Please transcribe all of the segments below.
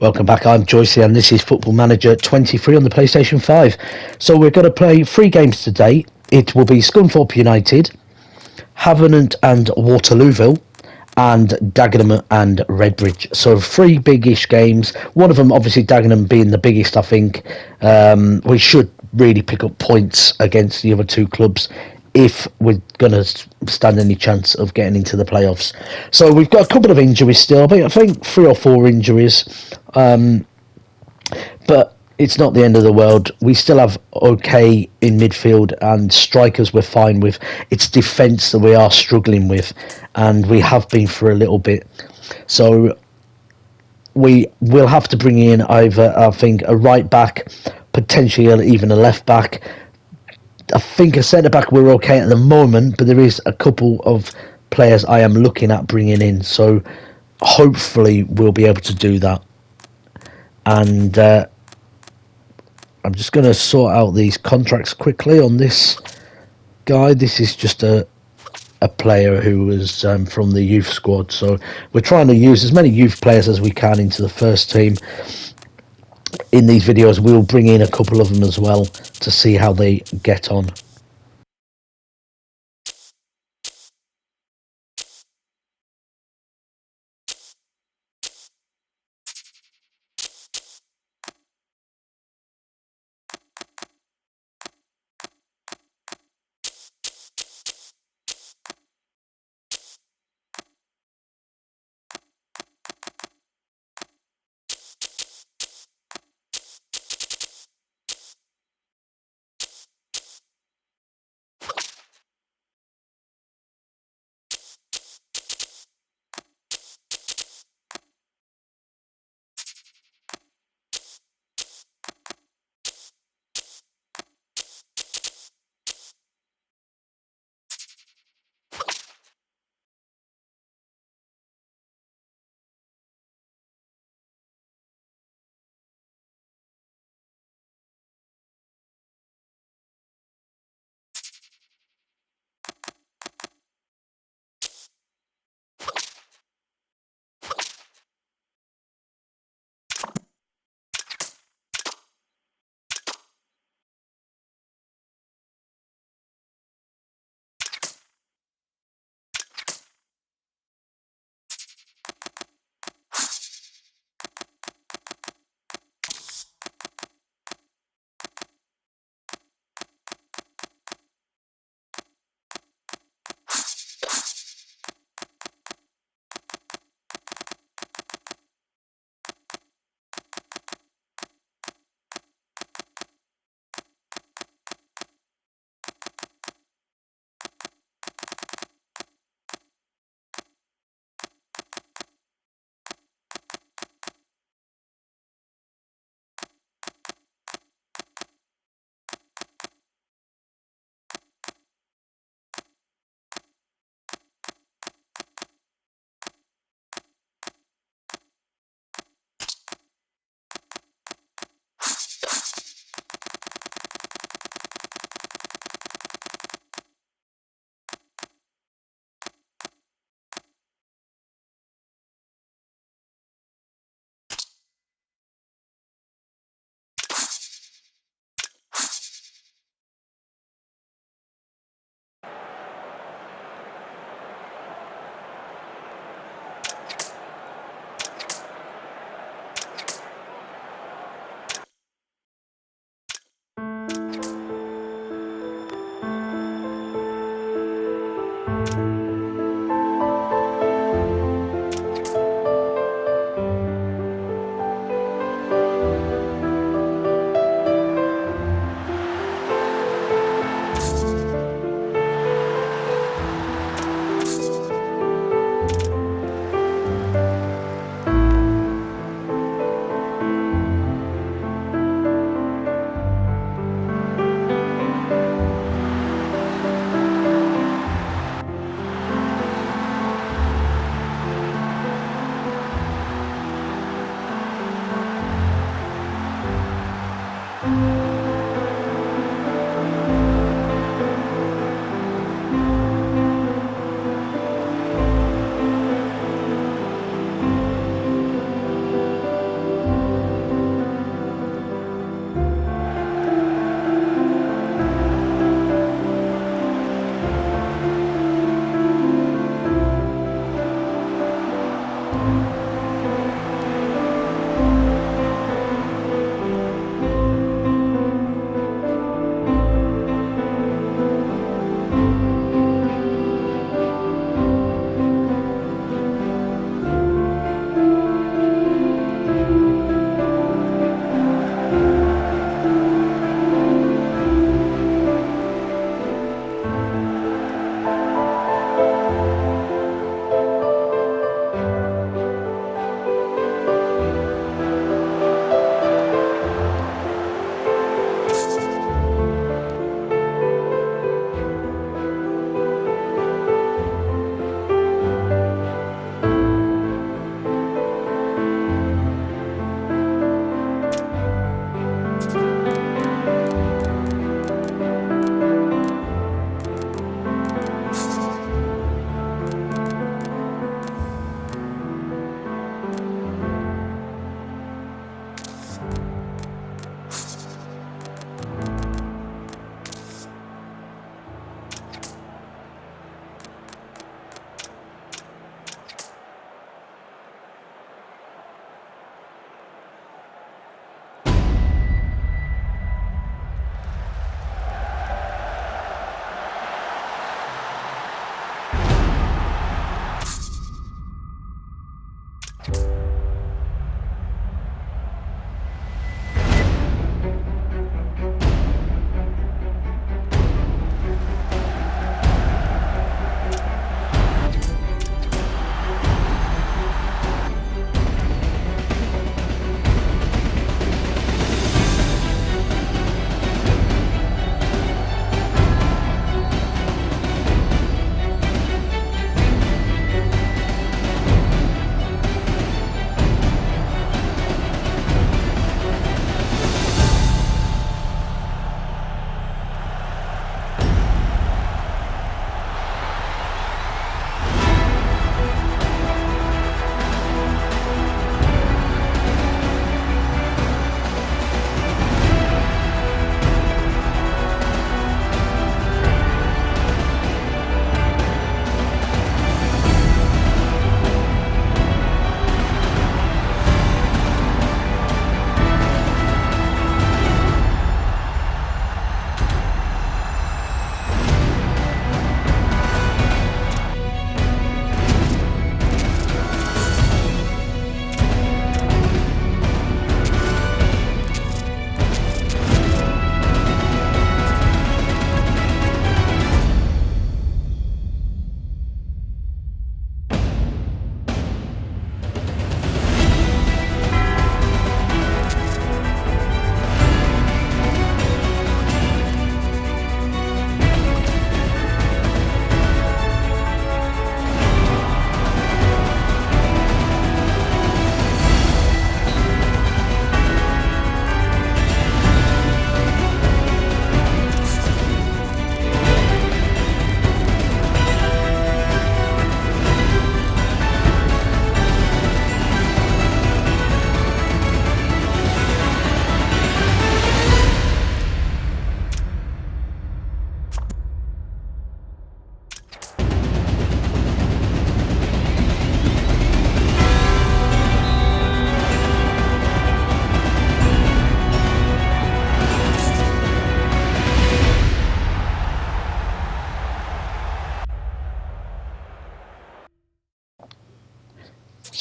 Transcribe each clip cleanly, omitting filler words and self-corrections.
Welcome back, I'm Joycey and this is Football Manager 23 on the PlayStation 5. So we're going to play 3 games today. It will be Scunthorpe United, Havant and Waterlooville, and Dagenham and Redbridge. So 3 big-ish games. One of them, obviously, Dagenham being the biggest, I think. We should really pick up points against the other 2 clubs if we're going to stand any chance of getting into the playoffs. So we've got a couple of injuries still. I think 3 or 4 injuries. But it's not the end of the world. We still have okay in midfield, and strikers we're fine with. It's defence that we are struggling with, and we have been for a little bit. So we will have to bring in either, I think, a right back, potentially even a left back. I think a centre back we're okay at the moment, but there is a couple of players I am looking at bringing in. So hopefully we'll be able to do that. And I'm just going to sort out these contracts quickly on this guy. This is just a player who was from the youth squad. So we're trying to use as many youth players as we can into the first team. In these videos, we'll bring in a couple of them as well to see how they get on.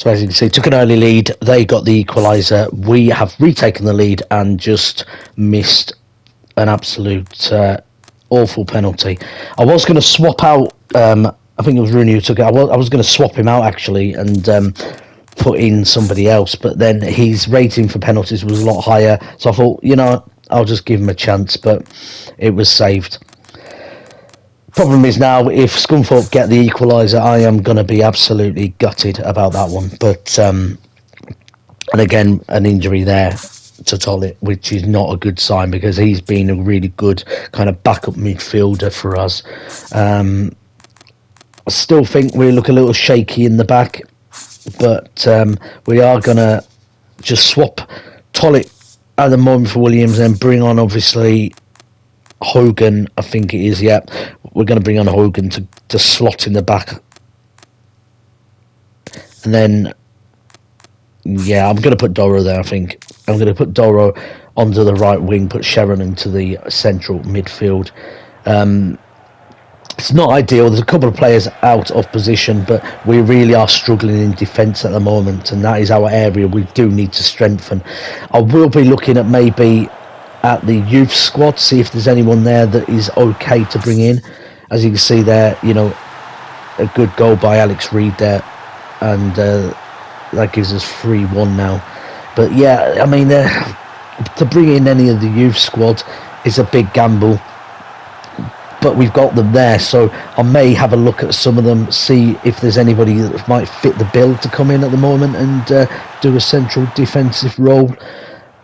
So as you can see, took an early lead. They got the equaliser. We have retaken the lead and just missed an absolute awful penalty. I was going to swap out. I think it was Rooney who took it. I was going to swap him out actually and put in somebody else, but then his rating for penalties was a lot higher. So I thought, I'll just give him a chance, but it was saved. Problem is now, if Scunthorpe get the equaliser, I am going to be absolutely gutted about that one. But and again, an injury there to Tollett, which is not a good sign because he's been a really good kind of backup midfielder for us. I still think we look a little shaky in the back, but we are going to just swap Tollett at the moment for Williams and bring on, obviously, Hogan, I think it is, yeah. We're going to bring on Hogan to slot in the back. And then, yeah, I'm going to put Doro there, I think. I'm going to put Doro onto the right wing, put Sharon into the central midfield. It's not ideal. There's a couple of players out of position, but we really are struggling in defence at the moment, and that is our area we do need to strengthen. I will be looking at maybe at the youth squad, see if there's anyone there that is okay to bring in. As you can see there, a good goal by Alex Reid there, and that gives us 3-1 now. But yeah, I mean, to bring in any of the youth squad is a big gamble, but we've got them there, so I may have a look at some of them, see if there's anybody that might fit the bill to come in at the moment and do a central defensive role.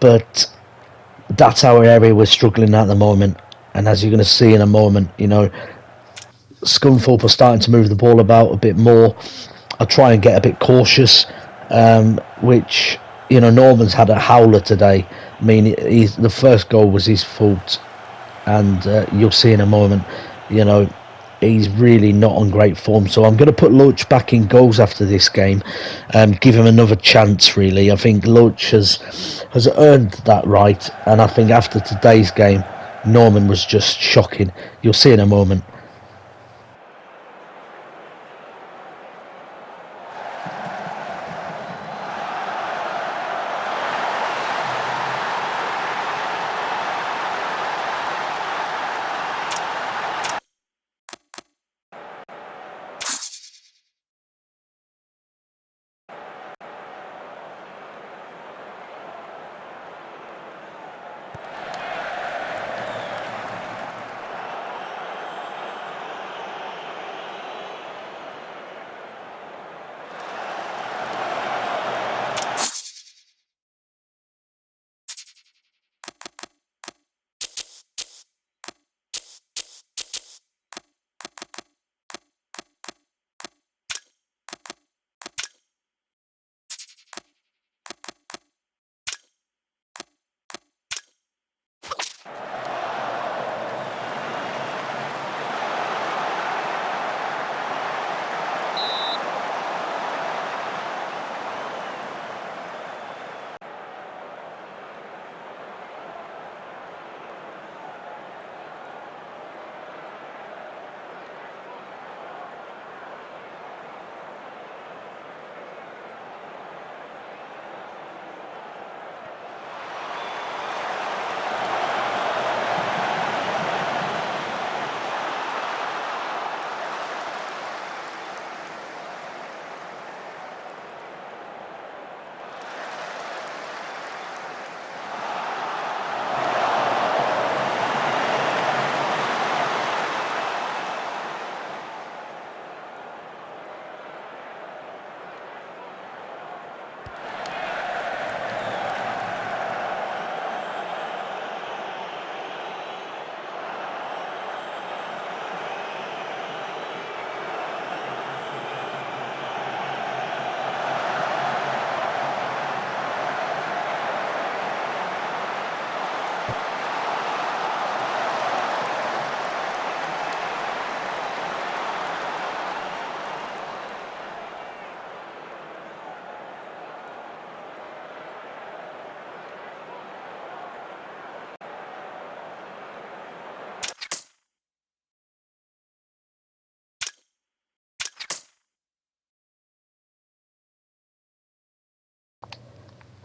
But that's our area we're struggling at the moment, and as you're going to see in a moment, Scunthorpe are starting to move the ball about a bit more. I'll try and get a bit cautious, which Norman's had a howler today. I mean, the first goal was his fault, and you'll see in a moment, he's really not on great form. So I'm going to put Loach back in goals after this game, give him another chance. Really, I think Loach has earned that right, and I think after today's game, Norman was just shocking. You'll see in a moment.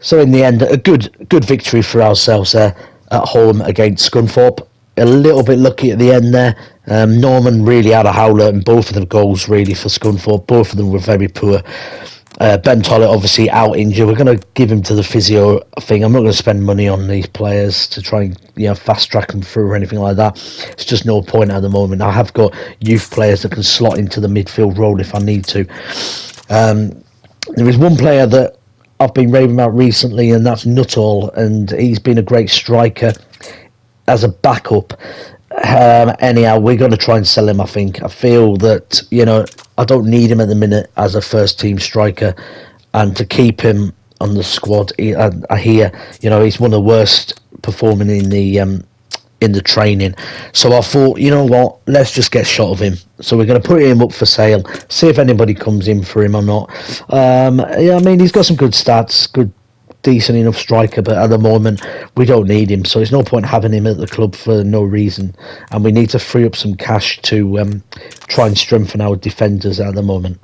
So in the end, a good victory for ourselves there at home against Scunthorpe. A little bit lucky at the end there. Norman really had a howler in both of the goals really for Scunthorpe. Both of them were very poor. Ben Tollett obviously out injured. We're going to give him to the physio thing. I'm not going to spend money on these players to try and fast track them through or anything like that. It's just no point at the moment. I have got youth players that can slot into the midfield role if I need to. There is one player that I've been raving about recently, and that's Nuttall, and he's been a great striker as a backup. Anyhow, we're going to try and sell him. I think. I feel that I don't need him at the minute as a first team striker, and to keep him on the squad, I hear he's one of the worst performing in the training. So I thought, you know what, let's just get shot of him. So we're going to put him up for sale, see if anybody comes in for him or not. Yeah, I mean, he's got some good stats, good, decent enough striker, but at the moment we don't need him. So there's no point having him at the club for no reason. And we need to free up some cash to try and strengthen our defenders at the moment.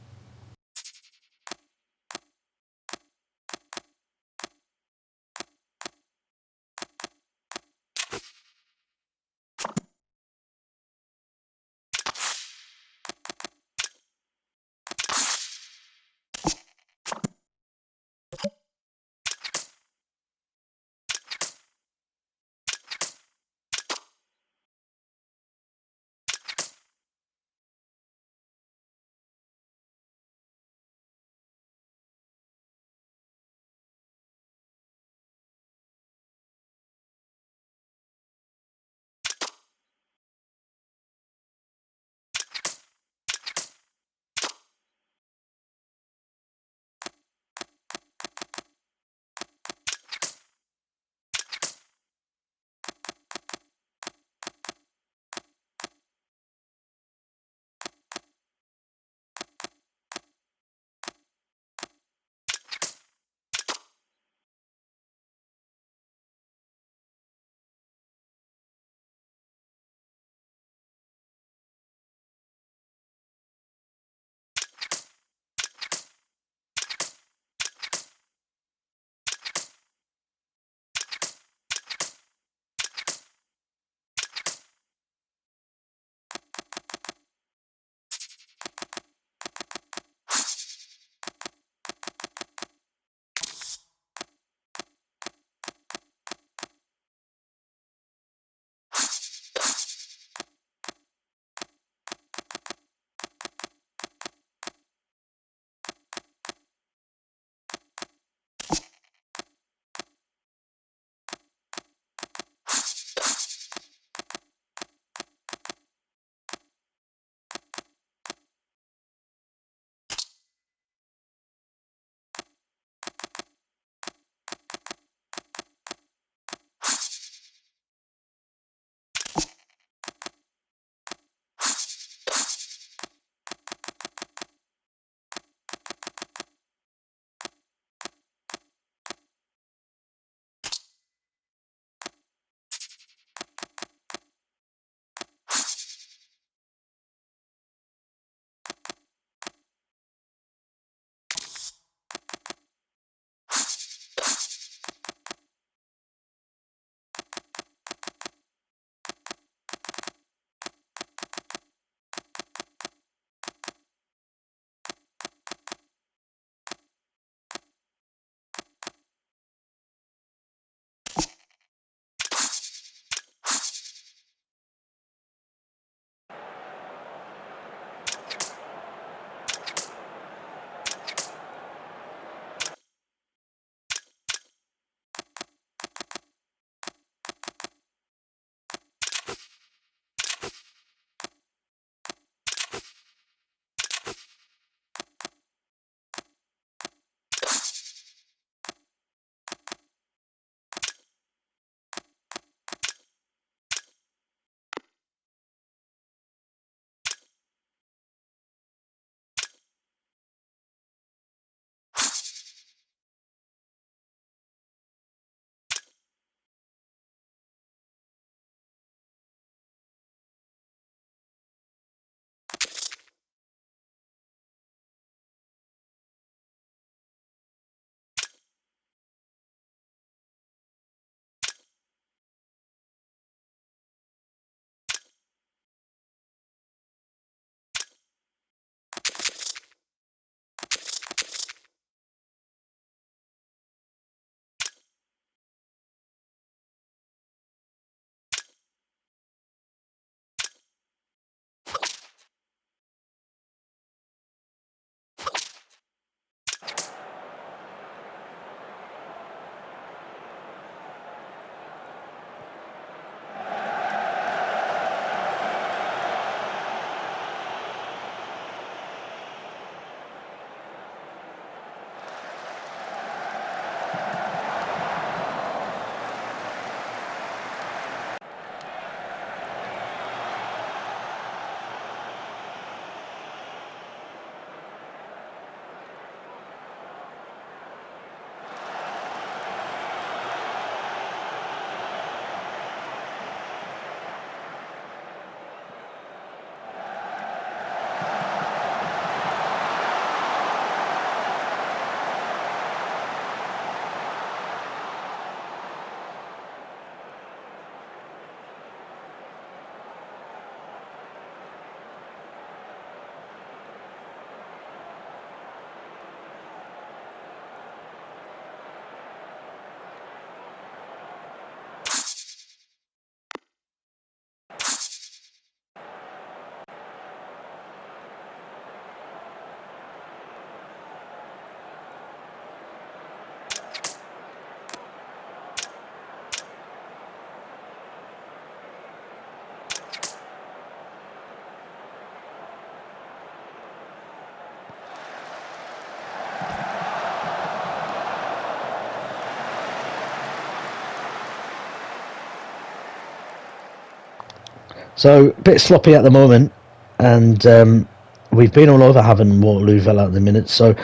So a bit sloppy at the moment, and we've been all over having Waterlooville at the minute. So,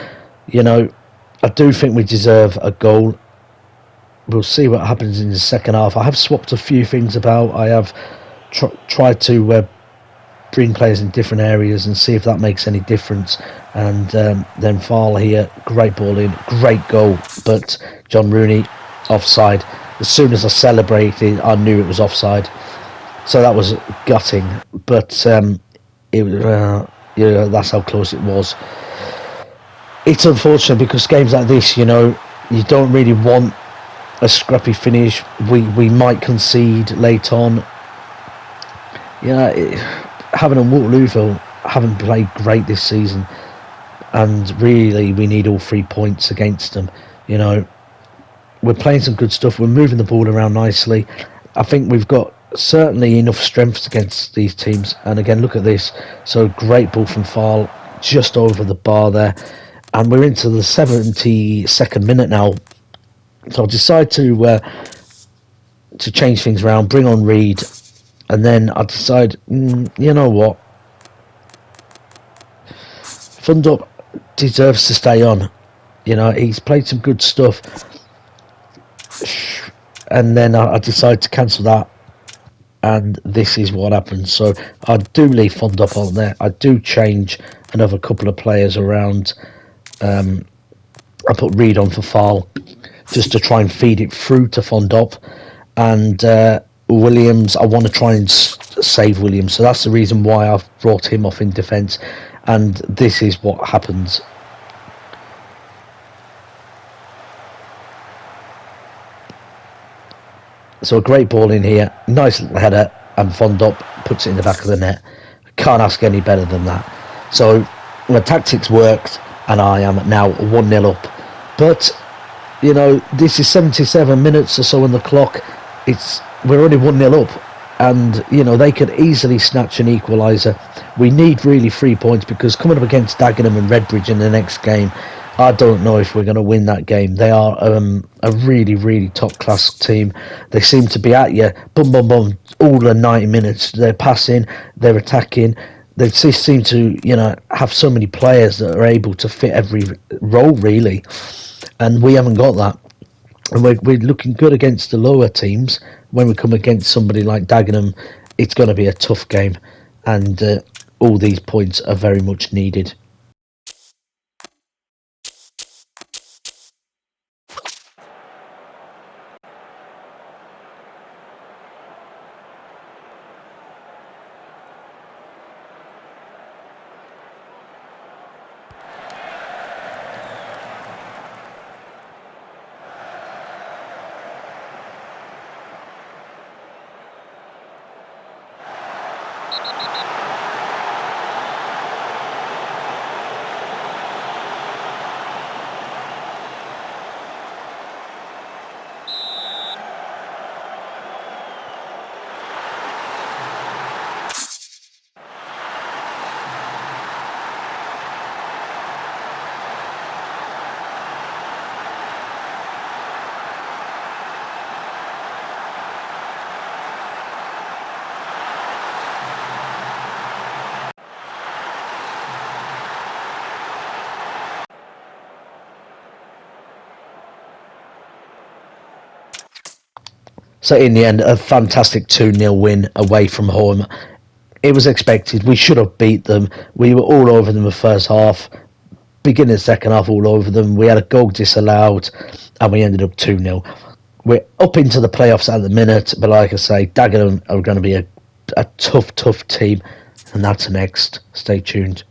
you know, I do think we deserve a goal. We'll see what happens in the second half. I have swapped a few things about. I have tried to bring players in different areas and see if that makes any difference. And then Farl here, great ball in, great goal, but John Rooney offside. As soon as I celebrated, I knew it was offside. So that was gutting, but it was, that's how close it was. It's unfortunate because games like this, you don't really want a scrappy finish. We might concede late on. Having a Waterlooville haven't played great this season, and really we need all 3 points against them. We're playing some good stuff. We're moving the ball around nicely. I think we've got certainly enough strength against these teams. And again, look at this. So great ball from Farl, just over the bar there. And we're into the 72nd minute now. So I decide to change things around, bring on Reed, and then I decide, you know what? Fundup deserves to stay on. He's played some good stuff. And then I decide to cancel that, and this is what happens. So I do leave Fundup on there. I do change another couple of players around. I put Reed on for Farl just to try and feed it through to Fundup, and Williams, I want to try and save Williams. So that's the reason why I've brought him off in defence, and this is what happens. So a great ball in here, nice little header, and Fundup puts it in the back of the net. Can't ask any better than that. So my tactics worked, and I am now 1-0 up. But this is 77 minutes or so on the clock. We're only 1-0 up, and they could easily snatch an equaliser. We need really 3 points, because coming up against Dagenham and Redbridge in the next game, I don't know if we're going to win that game. They are a really, really top-class team. They seem to be at you, boom, boom, boom, all the 90 minutes. They're passing, they're attacking. They just seem to, have so many players that are able to fit every role, really. And we haven't got that. And we're looking good against the lower teams. When we come against somebody like Dagenham, it's going to be a tough game. And all these points are very much needed. So in the end, a fantastic 2-0 win away from home. It was expected. We should have beat them. We were all over them the first half. Beginning the second half, all over them. We had a goal disallowed, and we ended up 2-0. We're up into the playoffs at the minute, but like I say, Dagenham are going to be a tough, tough team, and that's next. Stay tuned.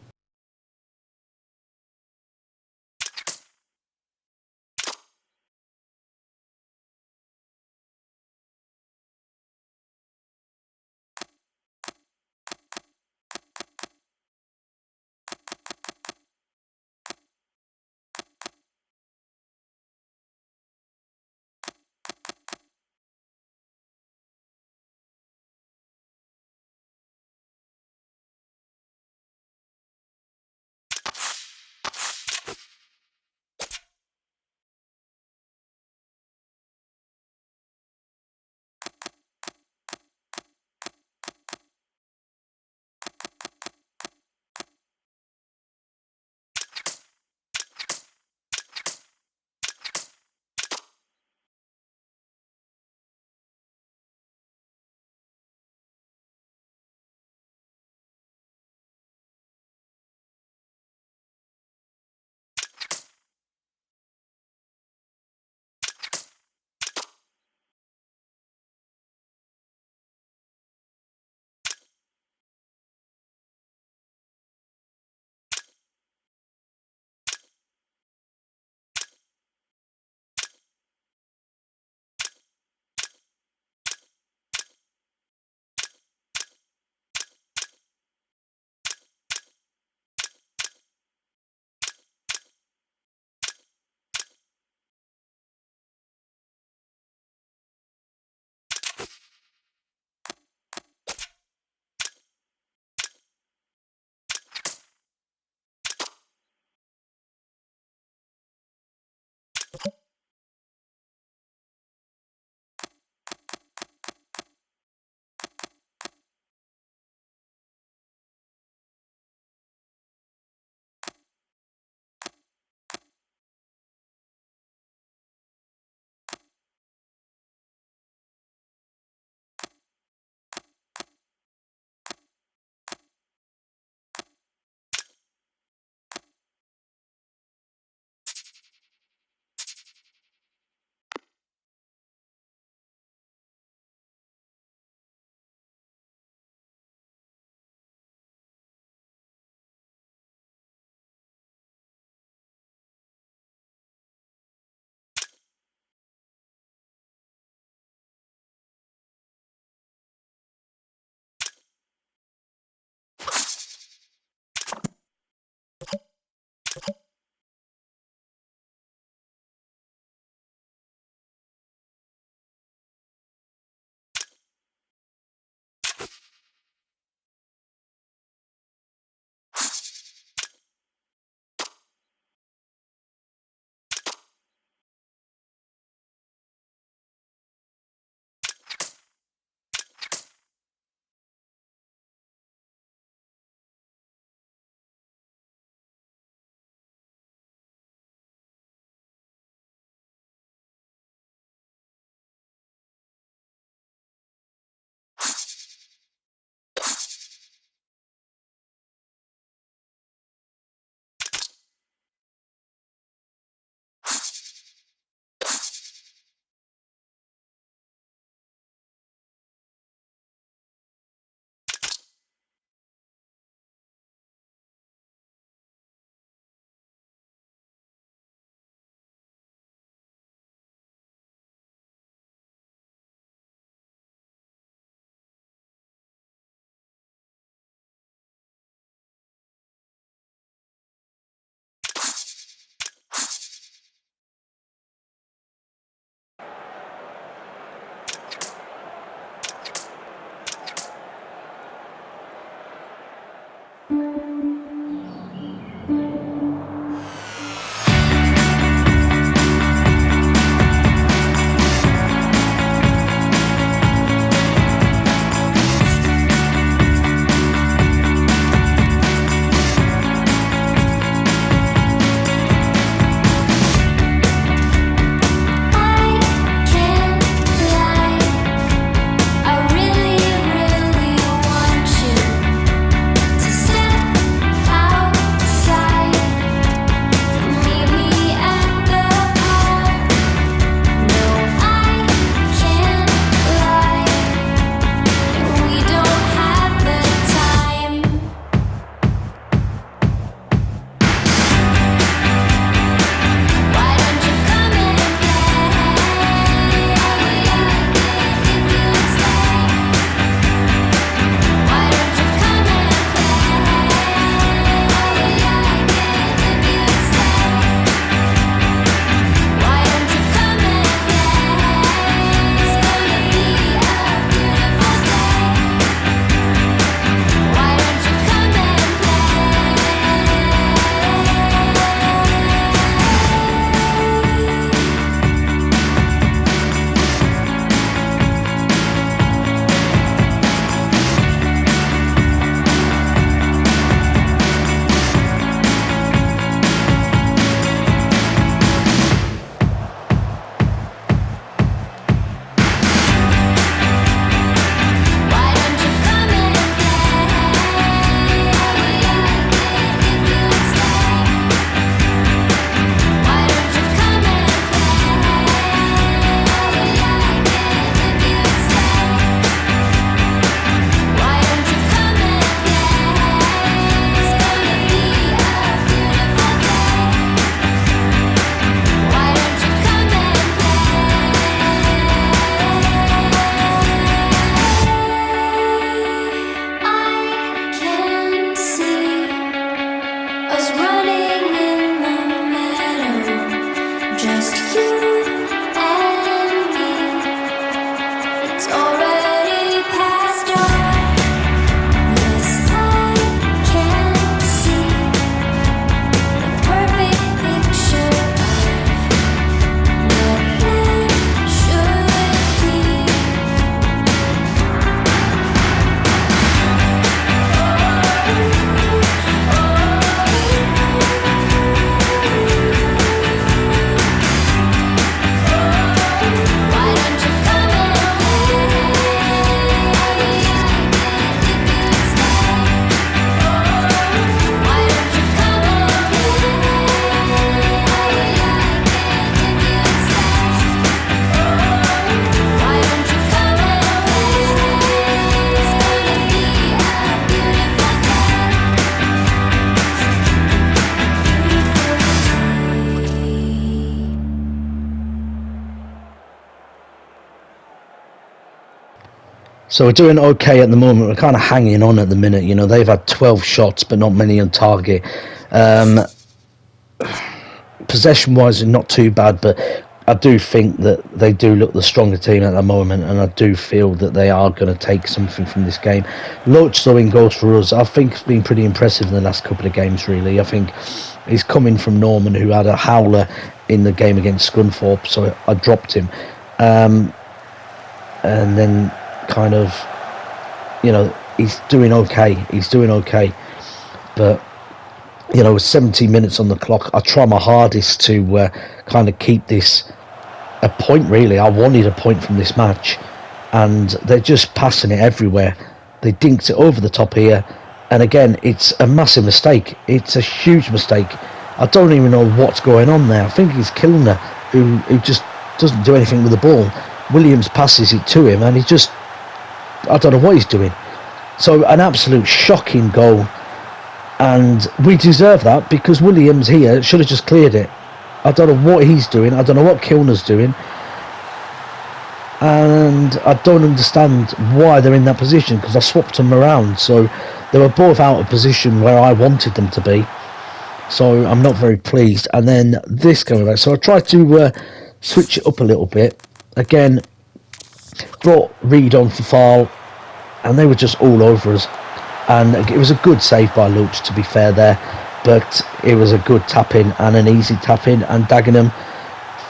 So we're doing okay at the moment. We're kind of hanging on at the minute. You know, they've had 12 shots, but not many on target. possession-wise, not too bad, but I do think that they do look the stronger team at the moment, and I do feel that they are going to take something from this game. Loach, though, in goals for us, I think has been pretty impressive in the last couple of games, really. I think he's coming from Norman, who had a howler in the game against Scunthorpe, so I dropped him. And then kind of, he's doing okay. He's doing okay. But, with 70 minutes on the clock, I try my hardest to kind of keep this a point, really. I wanted a point from this match, and they're just passing it everywhere. They dinked it over the top here, and again, it's a massive mistake. It's a huge mistake. I don't even know what's going on there. I think it's Kilner who just doesn't do anything with the ball. Williams passes it to him, and I don't know what he's doing. So an absolute shocking goal, and we deserve that because Williams here should have just cleared it. I don't know what he's doing. I don't know what Kilner's doing. And I don't understand why they're in that position, because I swapped them around. So they were both out of position where I wanted them to be. So I'm not very pleased. And then this coming back. So I tried to switch it up a little bit. Again, brought Reed on for foul, and they were just all over us. And it was a good save by Loach, to be fair there. But it was a good tap-in and an easy tap-in. And Dagenham,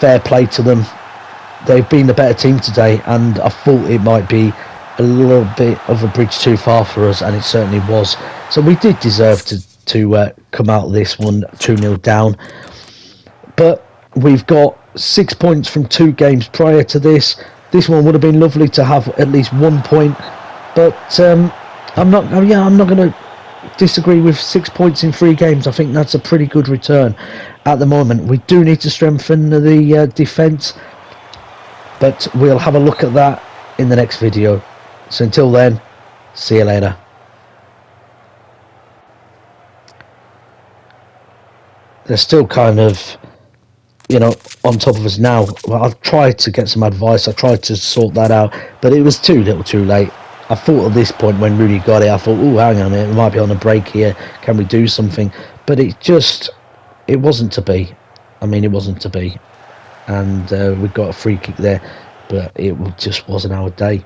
fair play to them. They've been the better team today, and I thought it might be a little bit of a bridge too far for us, and it certainly was. So we did deserve to come out of this one 2-0 down. But we've got 6 points from 2 games prior to this. This one would have been lovely to have at least 1 point, but I'm not going to disagree with 6 points in 3 games. I think that's a pretty good return at the moment. We do need to strengthen the defence, but we'll have a look at that in the next video. So until then, see you later. They're still kind of, on top of us now. Well, I've tried to get some advice. I tried to sort that out, but it was too little too late. I thought at this point when Rooney got it, I thought, oh, hang on a minute, we might be on a break here. Can we do something? But it wasn't to be. I mean, it wasn't to be. And we got a free kick there, but it just wasn't our day.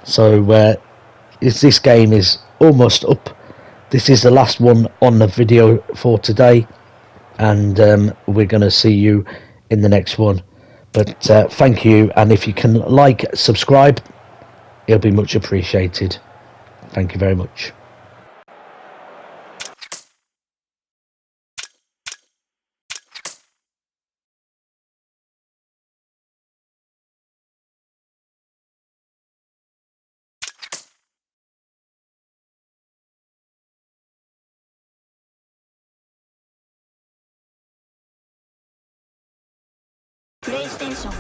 So this game is almost up. This is the last one on the video for today, and we're going to see you in the next one. But thank you, and if you can subscribe, it'll be much appreciated. Thank you very much. PlayStation